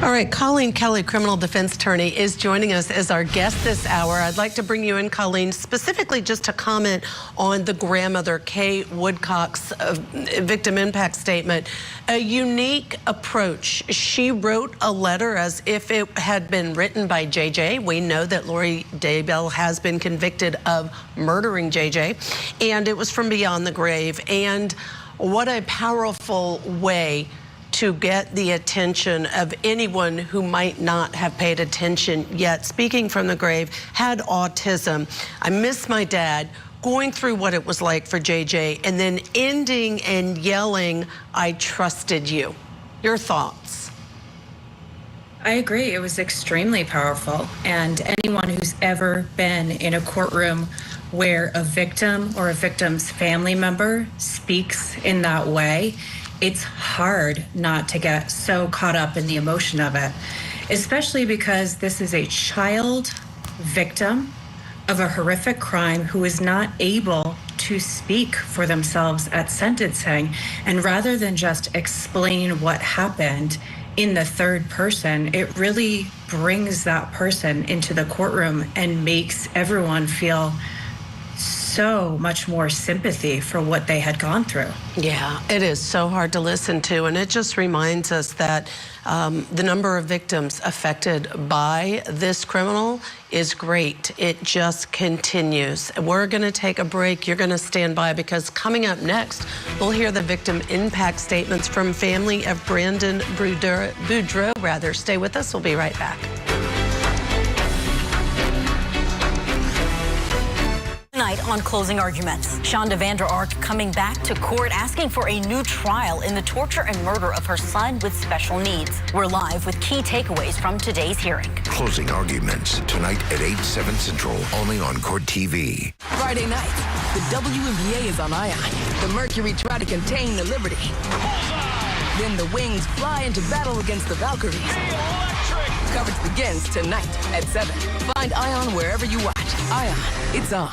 All right, Colleen Kelley, criminal defense attorney, is joining us as our guest this hour. I'd like to bring you in, Colleen, specifically just to comment on the grandmother, Kay Woodcock's victim impact statement. A unique approach. She wrote a letter as if it had been written by JJ. We know that Lori Daybell has been convicted of murdering JJ, and it was from beyond the grave. And what a powerful way to get the attention of anyone who might not have paid attention yet. Speaking from the grave, had autism. I miss my dad. Going through what it was like for JJ, and then ending and yelling, "I trusted you." Your thoughts? I agree. It was extremely powerful. And anyone who's ever been in a courtroom where a victim or a victim's family member speaks in that way, it's hard not to get so caught up in the emotion of it, especially because this is a child victim of a horrific crime who is not able to speak for themselves at sentencing. And rather than just explain what happened in the third person, it really brings that person into the courtroom and makes everyone feel so much more sympathy for what they had gone through. Yeah, it is so hard to listen to, and it just reminds us that the number of victims affected by this criminal is great. It just continues. We're going to take a break. You're going to stand by, because coming up next, we'll hear the victim impact statements from family of Brandon Boudreaux. Stay with us. We'll be right back. Tonight on Closing Arguments, Shonda Vander Ark coming back to court asking for a new trial in the torture and murder of her son with special needs. We're live with key takeaways from today's hearing. Closing Arguments tonight at 8/7 Central, only on Court TV. Friday night, the WNBA is on Ion. The Mercury try to contain the Liberty. Then the Wings fly into battle against the Valkyries. Coverage begins tonight at 7. Find Ion wherever you watch. Ion, it's on.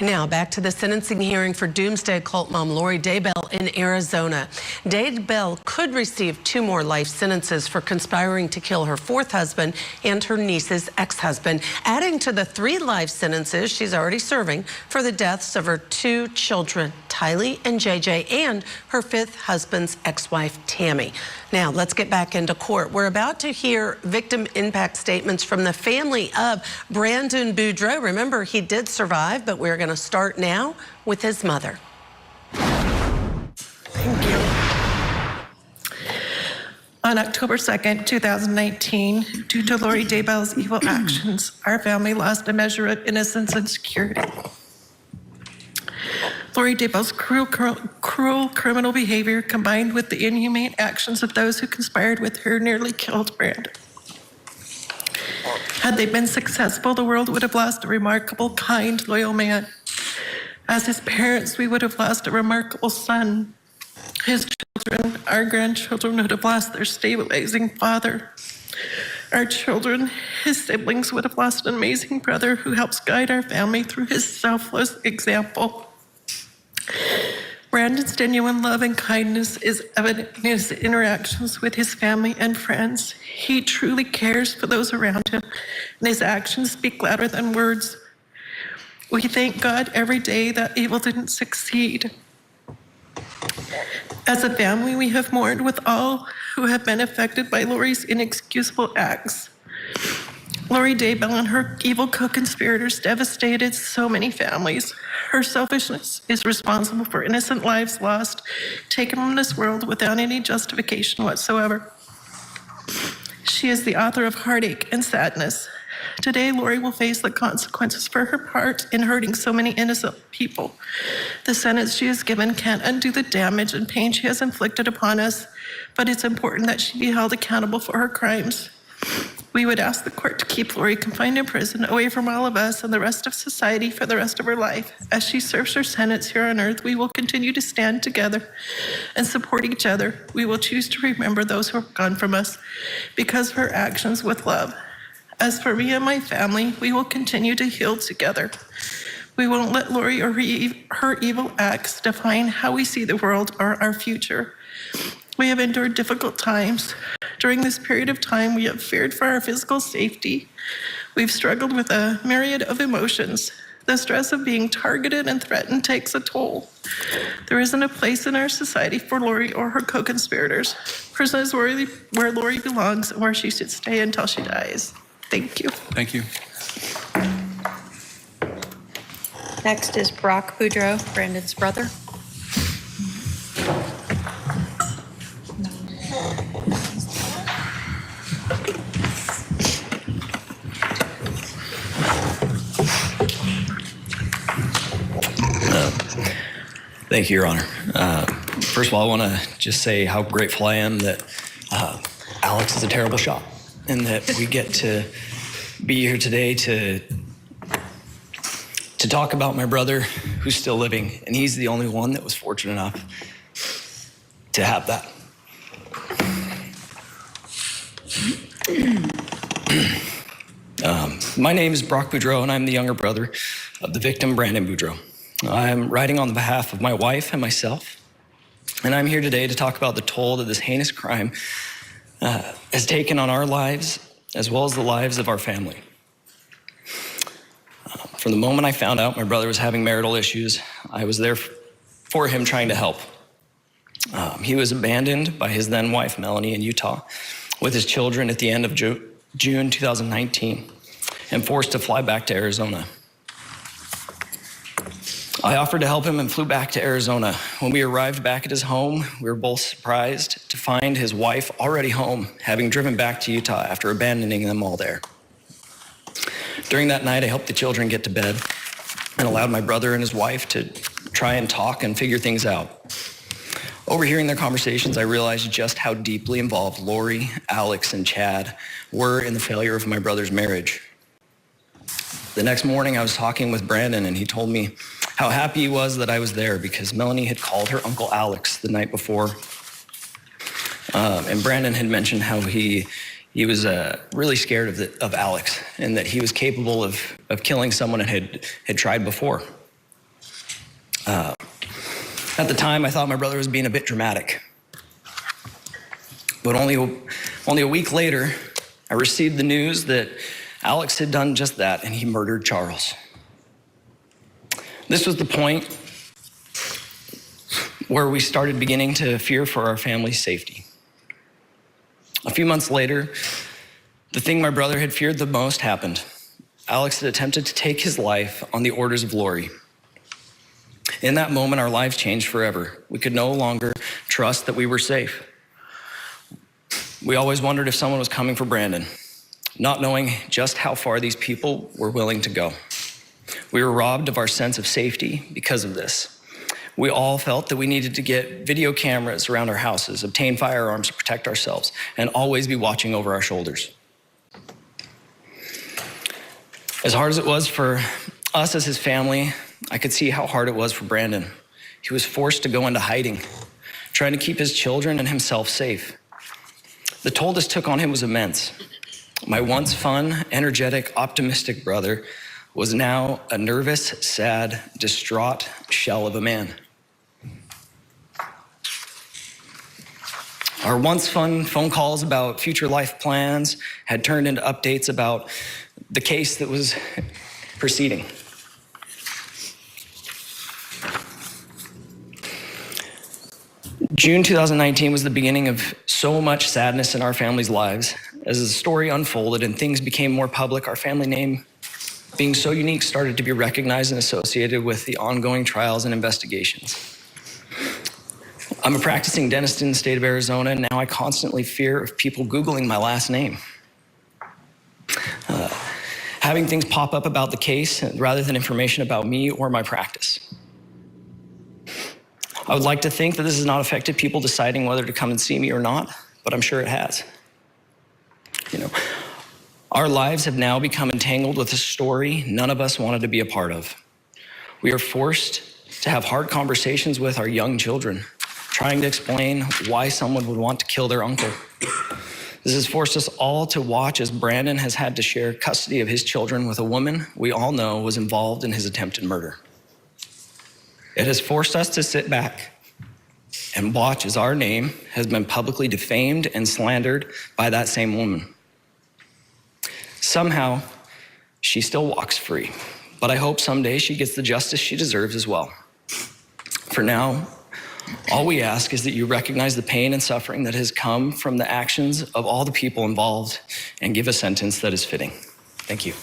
Now back to the sentencing hearing for doomsday cult mom Lori Daybell in Arizona. Daybell could receive 2 more life sentences for conspiring to kill her 4th husband and her niece's ex-husband, adding to the 3 life sentences she's already serving for the deaths of her 2 children, Tylee and JJ, and her 5th husband's ex-wife, Tammy. Now, let's get back into court. We're about to hear victim impact statements from the family of Brandon Boudreaux. Remember, he did survive, but we're going to start now with his mother. Thank you. On October 2nd, 2019, due to Lori Daybell's evil actions, our family lost a measure of innocence and security. Lori Daybell's cruel criminal behavior combined with the inhumane actions of those who conspired with her nearly killed Brandon. Had they been successful, the world would have lost a remarkable, kind, loyal man. As his parents, we would have lost a remarkable son. His children, our grandchildren, would have lost their stabilizing father. Our children, his siblings, would have lost an amazing brother who helps guide our family through his selfless example. Brandon's genuine love and kindness is evident in his interactions with his family and friends. He truly cares for those around him, and his actions speak louder than words. We thank God every day that evil didn't succeed. As a family, we have mourned with all who have been affected by Lori's inexcusable acts. Lori Daybell and her evil co-conspirators devastated so many families. Her selfishness is responsible for innocent lives lost, taken from this world without any justification whatsoever. She is the author of heartache and sadness. Today, Lori will face the consequences for her part in hurting so many innocent people. The sentence she is given can't undo the damage and pain she has inflicted upon us, but it's important that she be held accountable for her crimes. We would ask the court to keep Lori confined in prison, away from all of us and the rest of society for the rest of her life. As she serves her sentence here on earth, we will continue to stand together and support each other. We will choose to remember those who have gone from us because of her actions with love. As for me and my family, we will continue to heal together. We won't let Lori or her evil acts define how we see the world or our future. We have endured difficult times. During this period of time, we have feared for our physical safety. We've struggled with a myriad of emotions. The stress of being targeted and threatened takes a toll. There isn't a place in our society for Lori or her co-conspirators. Prison is where Lori belongs and where she should stay until she dies. Thank you. Thank you. Next is Brock Boudreaux, Brandon's brother. Thank you, Your Honor. First of all, I want to just say how grateful I am that Alex is a terrible shot and that we get to be here today to talk about my brother who's still living, and he's the only one that was fortunate enough to have that. My name is Brock Boudreaux, and I'm the younger brother of the victim, Brandon Boudreaux. I'm writing on behalf of my wife and myself, and I'm here today to talk about the toll that this heinous crime has taken on our lives, as well as the lives of our family. From the moment I found out my brother was having marital issues, I was there for him, trying to help. He was abandoned by his then wife, Melanie, in Utah, with his children at the end of June 2019, and forced to fly back to Arizona. I offered to help him and flew back to Arizona. When we arrived back at his home, we were both surprised to find his wife already home, having driven back to Utah after abandoning them all there. During that night, I helped the children get to bed and allowed my brother and his wife to try and talk and figure things out. Overhearing their conversations, I realized just how deeply involved Lori, Alex, and Chad were in the failure of my brother's marriage. The next morning, I was talking with Brandon, and he told me how happy he was that I was there because Melanie had called her Uncle Alex the night before. And Brandon had mentioned how he was really scared of Alex and that he was capable of killing someone and had tried before. At the time, I thought my brother was being a bit dramatic. But only a week later, I received the news that Alex had done just that, and he murdered Charles. This was the point where we started beginning to fear for our family's safety. A few months later, the thing my brother had feared the most happened. Alex had attempted to take his life on the orders of Lori. In that moment, our lives changed forever. We could no longer trust that we were safe. We always wondered if someone was coming for Brandon, not knowing just how far these people were willing to go. We were robbed of our sense of safety because of this. We all felt that we needed to get video cameras around our houses, obtain firearms to protect ourselves, and always be watching over our shoulders. As hard as it was for us as his family, I could see how hard it was for Brandon. He was forced to go into hiding, trying to keep his children and himself safe. The toll this took on him was immense. My once fun, energetic, optimistic brother was now a nervous, sad, distraught shell of a man. Our once fun phone calls about future life plans had turned into updates about the case that was proceeding. June 2019 was the beginning of so much sadness in our family's lives. As the story unfolded and things became more public, our family name, being so unique, started to be recognized and associated with the ongoing trials and investigations. I'm a practicing dentist in the state of Arizona, and now I constantly fear of people Googling my last name. Having things pop up about the case rather than information about me or my practice. I would like to think that this has not affected people deciding whether to come and see me or not, but I'm sure it has. Our lives have now become entangled with a story none of us wanted to be a part of. We are forced to have hard conversations with our young children, trying to explain why someone would want to kill their uncle. This has forced us all to watch as Brandon has had to share custody of his children with a woman we all know was involved in his attempted murder. It has forced us to sit back and watch as our name has been publicly defamed and slandered by that same woman. Somehow, she still walks free, but I hope someday she gets the justice she deserves as well. For now, all we ask is that you recognize the pain and suffering that has come from the actions of all the people involved and give a sentence that is fitting. Thank you.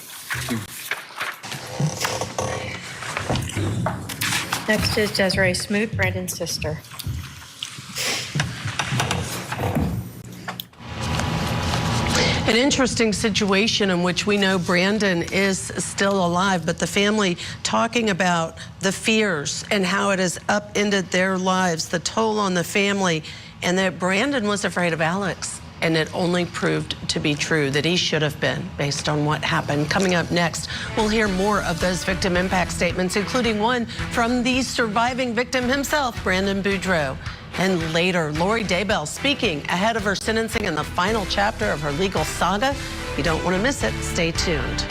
Next is Desiree Smoot, Brandon's sister. An interesting situation in which we know Brandon is still alive, but the family talking about the fears and how it has upended their lives, the toll on the family, and that Brandon was afraid of Alex. And it only proved to be true that he should have been based on what happened. Coming up next, we'll hear more of those victim impact statements, including one from the surviving victim himself, Brandon Boudreaux. And later, Lori Daybell speaking ahead of her sentencing in the final chapter of her legal saga. You don't want to miss it. Stay tuned.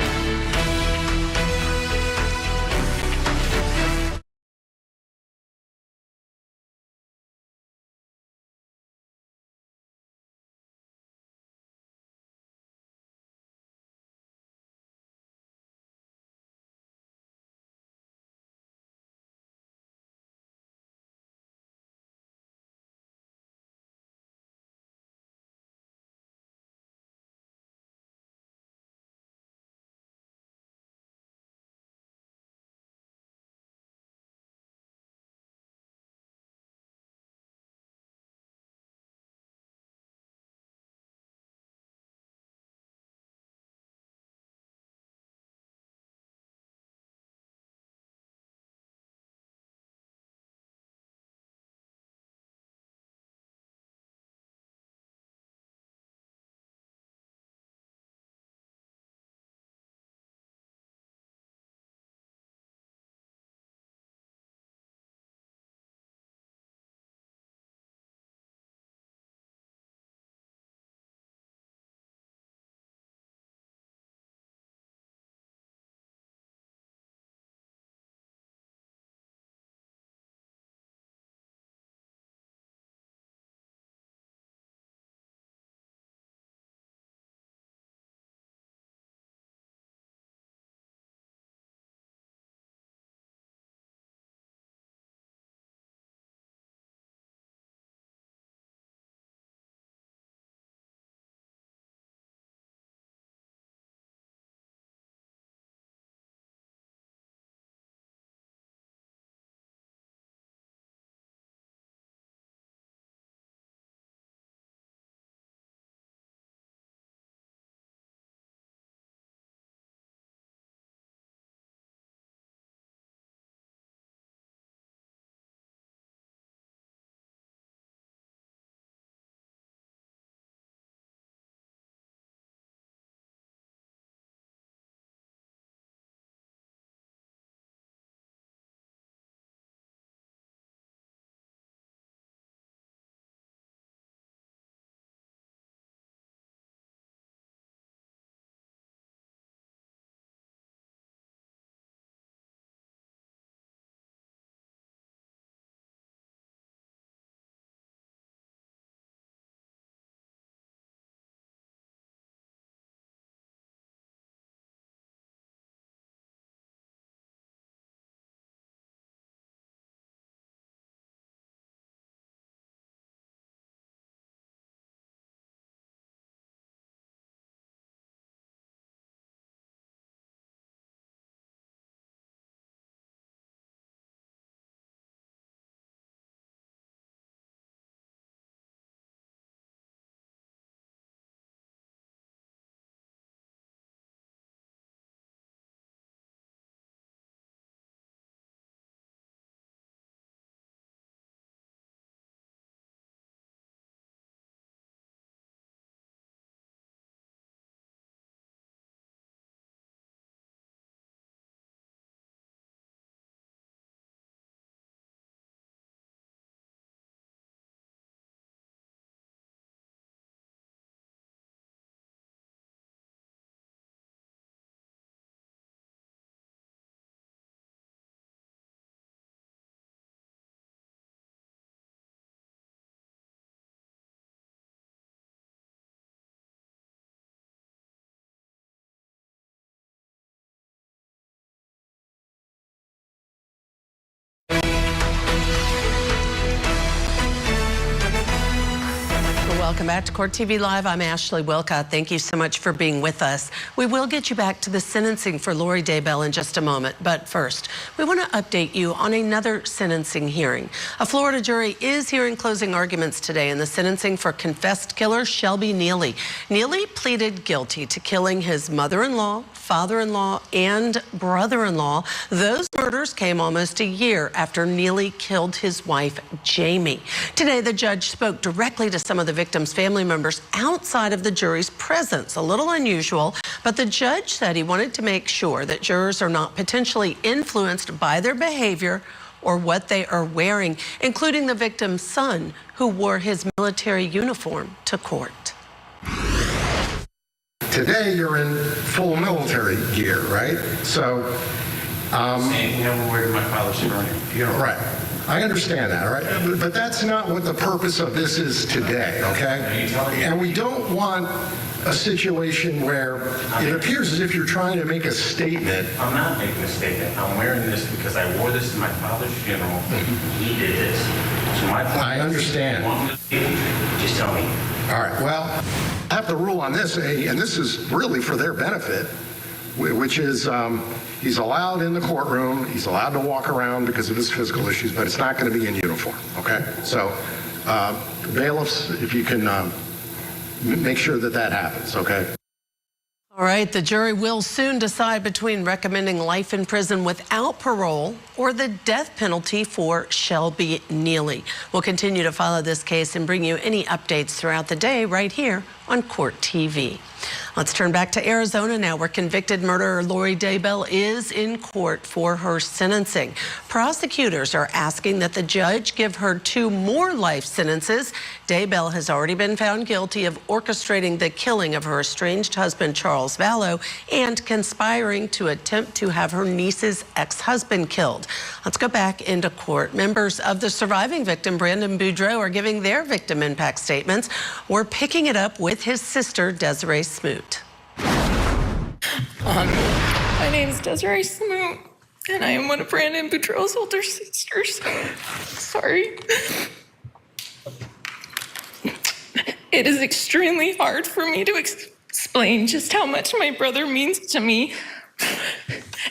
Welcome back to Court TV Live. I'm Ashley Wilcott. Thank you so much for being with us. We will get you back to the sentencing for Lori Daybell in just a moment. But first, we want to update you on another sentencing hearing. A Florida jury is hearing closing arguments today in the sentencing for confessed killer Shelby Neely. Neely pleaded guilty to killing his mother-in-law, father-in-law, and brother-in-law. Those murders came almost a year after Neely killed his wife, Jamie. Today, the judge spoke directly to some of the victims' family members outside of the jury's presence. A little unusual, but the judge said he wanted to make sure that jurors are not potentially influenced by their behavior or what they are wearing, including the victim's son, who wore his military uniform to court. Today, you're in full military gear, right? So, same thing I'm wearing my father's funeral. Right. I understand that, all right? But that's not what the purpose of this is today, okay? And we don't want a situation where it appears as if you're trying to make a statement. I'm not making a statement. I'm wearing this because I wore this to my father's funeral. He did this. So my point I understand. Just tell me. All right, well, I have to rule on this, and this is really for their benefit, which is he's allowed in the courtroom, he's allowed to walk around because of his physical issues, but it's not going to be in uniform, okay? So bailiffs, if you can make sure that that happens, okay? All right, the jury will soon decide between recommending life in prison without parole or the death penalty for Shelby Neely. We'll continue to follow this case and bring you any updates throughout the day right here on Court TV. Let's turn back to Arizona now, where convicted murderer Lori Daybell is in court for her sentencing. Prosecutors are asking that the judge give her 2 more life sentences. Daybell has already been found guilty of orchestrating the killing of her estranged husband, Charles Vallow, and conspiring to attempt to have her niece's ex-husband killed. Let's go back into court. Members of the surviving victim, Brandon Boudreaux, are giving their victim impact statements. We're picking it up with his sister, Desiree Smoot. My name is Desiree Smoot, and I am one of Brandon Boudreaux's older sisters. Sorry. It is extremely hard for me to explain just how much my brother means to me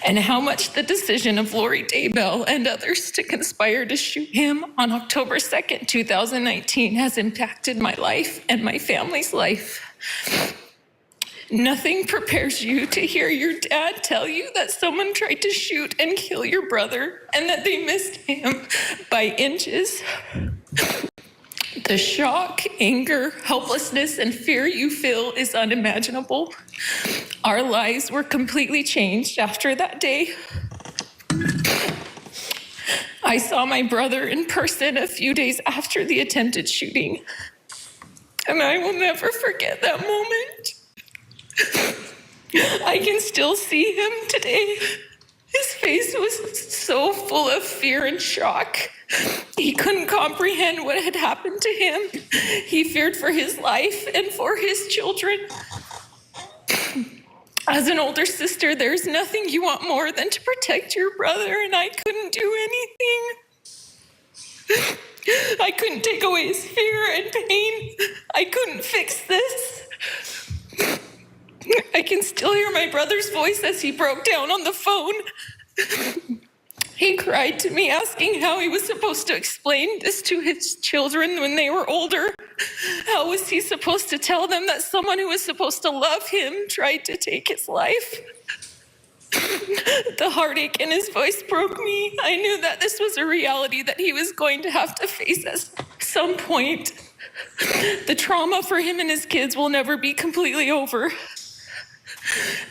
and how much the decision of Lori Daybell and others to conspire to shoot him on October 2nd, 2019 has impacted my life and my family's life. Nothing prepares you to hear your dad tell you that someone tried to shoot and kill your brother and that they missed him by inches. The shock, anger, helplessness, and fear you feel is unimaginable. Our lives were completely changed after that day. I saw my brother in person a few days after the attempted shooting, and I will never forget that moment. I can still see him today. His face was so full of fear and shock. He couldn't comprehend what had happened to him. He feared for his life and for his children. As an older sister, there's nothing you want more than to protect your brother, and I couldn't do anything. I couldn't take away his fear and pain. I couldn't fix this. I can still hear my brother's voice as he broke down on the phone. He cried to me, asking how he was supposed to explain this to his children when they were older. How was he supposed to tell them that someone who was supposed to love him tried to take his life? The heartache in his voice broke me. I knew that this was a reality that he was going to have to face at some point. The trauma for him and his kids will never be completely over.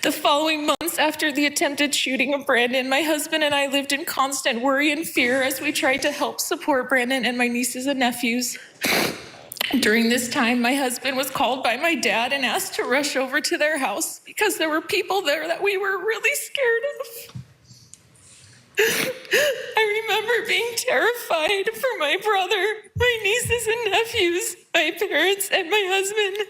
The following months after the attempted shooting of Brandon, my husband and I lived in constant worry and fear as we tried to help support Brandon and my nieces and nephews. During this time, my husband was called by my dad and asked to rush over to their house because there were people there that we were really scared of. I remember being terrified for my brother, my nieces and nephews, my parents, and my husband.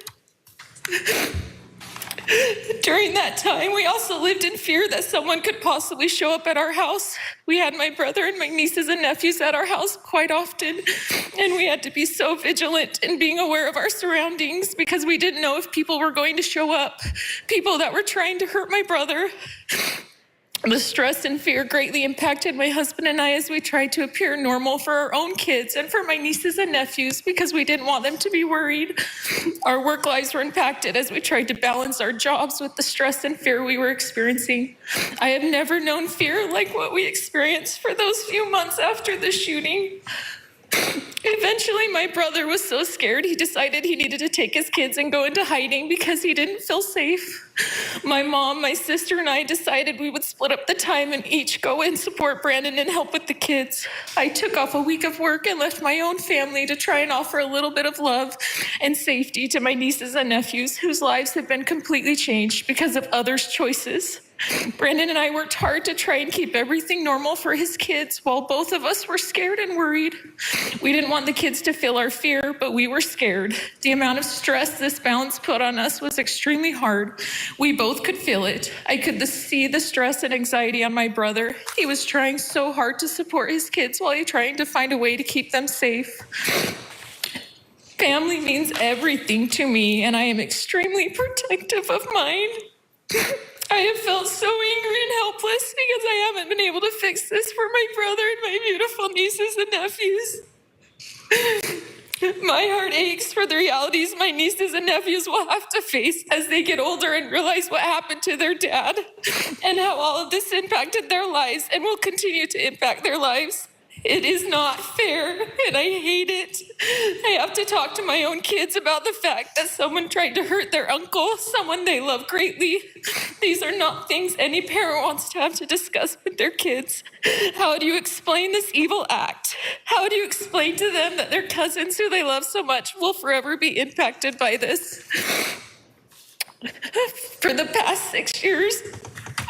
During that time, we also lived in fear that someone could possibly show up at our house. We had my brother and my nieces and nephews at our house quite often, and we had to be so vigilant in being aware of our surroundings because we didn't know if people were going to show up, people that were trying to hurt my brother. The stress and fear greatly impacted my husband and I as we tried to appear normal for our own kids and for my nieces and nephews because we didn't want them to be worried. Our work lives were impacted as we tried to balance our jobs with the stress and fear we were experiencing. I have never known fear like what we experienced for those few months after the shooting. Eventually, my brother was so scared he decided he needed to take his kids and go into hiding because he didn't feel safe. My mom, my sister, and I decided we would split up the time and each go and support Brandon and help with the kids. I took off a week of work and left my own family to try and offer a little bit of love and safety to my nieces and nephews whose lives have been completely changed because of others' choices. Brandon and I worked hard to try and keep everything normal for his kids while both of us were scared and worried. We didn't want the kids to feel our fear, but we were scared. The amount of stress this balance put on us was extremely hard. We both could feel it. I could see the stress and anxiety on my brother. He was trying so hard to support his kids while he trying to find a way to keep them safe. Family means everything to me, and I am extremely protective of mine. I have felt so angry and helpless because I haven't been able to fix this for my brother and my beautiful nieces and nephews. My heart aches for the realities my nieces and nephews will have to face as they get older and realize what happened to their dad and how all of this impacted their lives and will continue to impact their lives. It is not fair, and I hate it. I have to talk to my own kids about the fact that someone tried to hurt their uncle, someone they love greatly. These are not things any parent wants to have to discuss with their kids. How do you explain this evil act? How do you explain to them that their cousins who they love so much will forever be impacted by this? For the past 6 years,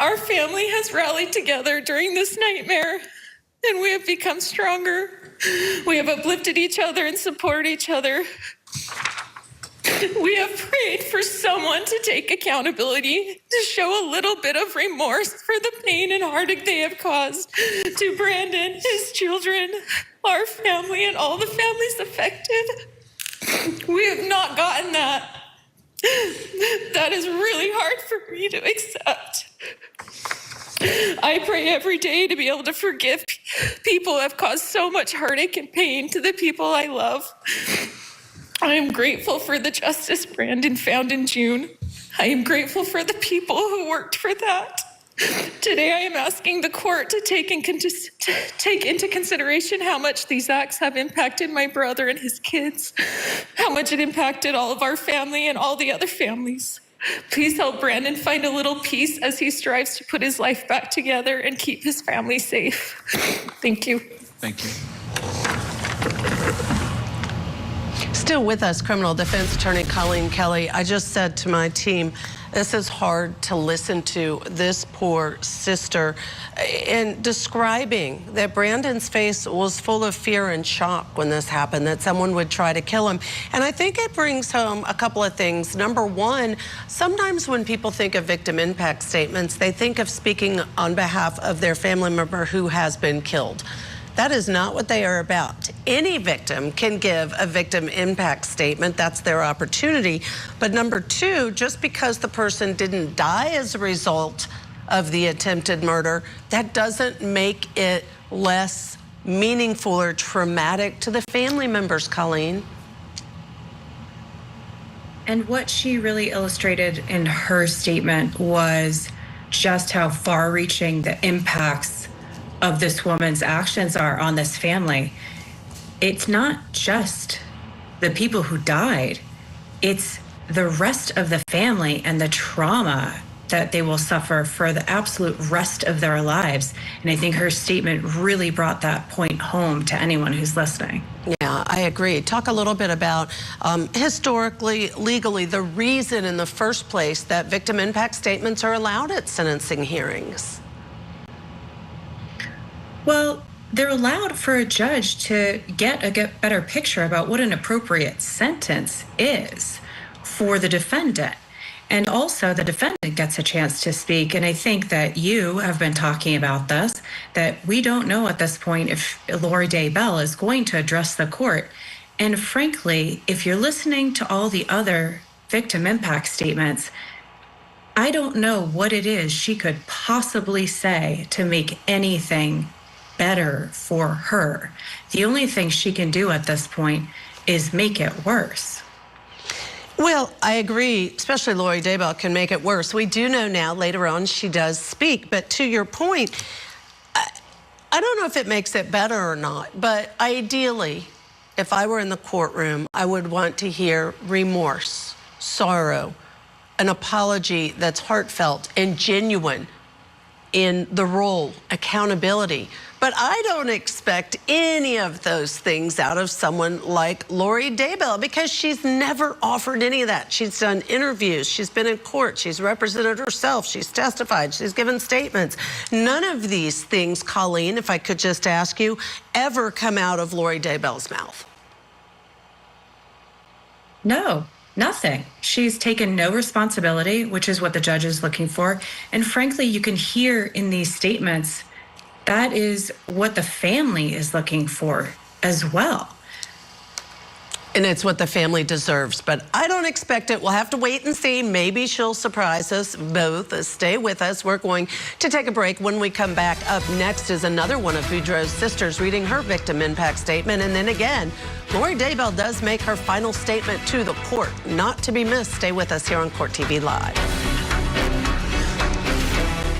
our family has rallied together during this nightmare. And we have become stronger. We have uplifted each other and supported each other. We have prayed for someone to take accountability, to show a little bit of remorse for the pain and heartache they have caused to Brandon, his children, our family, and all the families affected. We have not gotten that. That is really hard for me to accept. I pray every day to be able to forgive people who have caused so much heartache and pain to the people I love. I am grateful for the justice Brandon found in June. I am grateful for the people who worked for that. Today I am asking the court to take into consideration how much these acts have impacted my brother and his kids, how much it impacted all of our family and all the other families. Please help Brandon find a little peace as he strives to put his life back together and keep his family safe. Thank you. Thank you. Still with us, criminal defense attorney Colleen Kelley. I just said to my team, this is hard to listen to, this poor sister, in describing that Brandon's face was full of fear and shock when this happened, that someone would try to kill him. And I think it brings home a couple of things. Number one, sometimes when people think of victim impact statements, they think of speaking on behalf of their family member who has been killed. That is not what they are about. Any victim can give a victim impact statement. That's their opportunity. But number two, just because the person didn't die as a result of the attempted murder, that doesn't make it less meaningful or traumatic to the family members, Colleen. And what she really illustrated in her statement was just how far-reaching the impacts of this woman's actions are on this family. It's not just the people who died, it's the rest of the family and the trauma that they will suffer for the absolute rest of their lives. And I think her statement really brought that point home to anyone who's listening. Yeah, I agree. Talk a little bit about historically, legally, the reason in the first place that victim impact statements are allowed at sentencing hearings. Well, they're allowed for a judge to get a better picture about what an appropriate sentence is for the defendant. And also the defendant gets a chance to speak. And I think that you have been talking about this, that we don't know at this point if Lori Daybell is going to address the court. And frankly, if you're listening to all the other victim impact statements, I don't know what it is she could possibly say to make anything better for her. The only thing she can do at this point is make it worse. Well, I agree, especially Lori Daybell can make it worse. We do know now later on she does speak, but to your point, I don't know if it makes it better or not, but ideally, if I were in the courtroom, I would want to hear remorse, sorrow, an apology that's heartfelt and genuine in the role, accountability. But I don't expect any of those things out of someone like Lori Daybell because she's never offered any of that. She's done interviews, she's been in court, she's represented herself, she's testified, she's given statements. None of these things, Colleen, if I could just ask you, ever come out of Lori Daybell's mouth. No, nothing. She's taken no responsibility, which is what the judge is looking for. And frankly, you can hear in these statements, that is what the family is looking for as well. And it's what the family deserves, but I don't expect it. We'll have to wait and see. Maybe she'll surprise us both. Stay with us. We're going to take a break. When we come back, up next is another one of Boudreaux's sisters reading her victim impact statement. And then again, Lori Daybell does make her final statement to the court. Not to be missed. Stay with us here on Court TV Live.